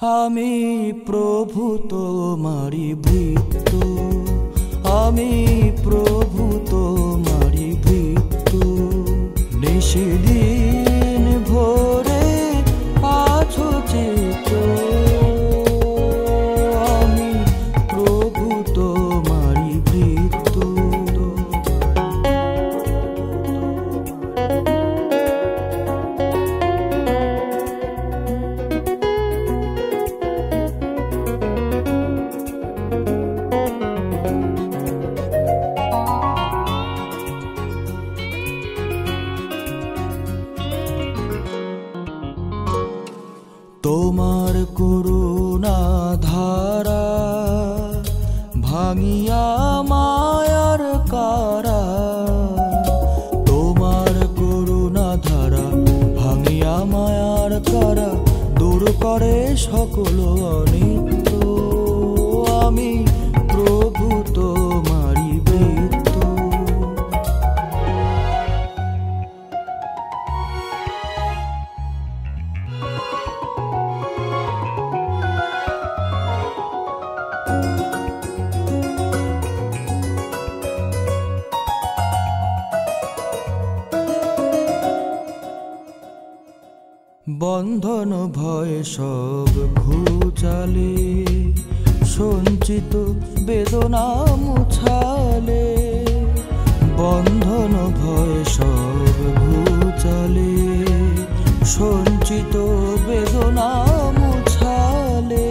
আমি প্রভু তোমারি ভৃত্য, আমি প্রভু তোমারি ভৃত্য। নিশিদিন ভোরে আছো চিত্ত, আমি প্রভু তোমারি ভৃত্য। তোমার করুণা ধারা ভাঙিয়া মায়ার কারা, তোমার করুণা ধারা ভাঙিয়া মায়ার কারা, দূর করে সকল অনিত্য। আমি প্রভু তোমারি ভৃত্য। বন্ধন ভয় সব ঘুচালে, সঞ্চিত বেদনা মুছালে। বন্ধন ভয় সব ঘুচালে, সঞ্চিত বেদনা মুছালে।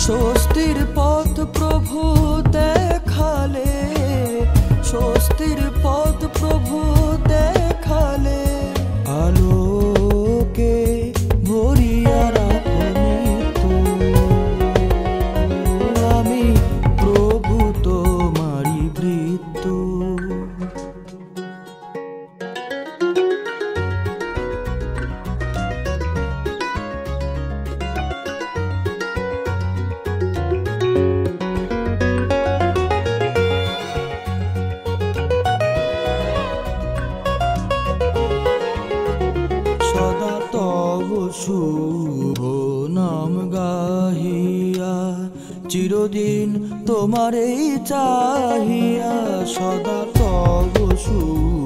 স্বস্তির পথ প্রভু দেখালে, স্বস্তির পথ প্রভু দেখালে। আলোকে ভরিয়া রাখো নিত্য, আমি প্রভু তোমারি ভৃত্য। সদা তব শুভ নাম গাহিয়া, চিরদিন তোমারেই চাহিয়া। সদা তব শুভ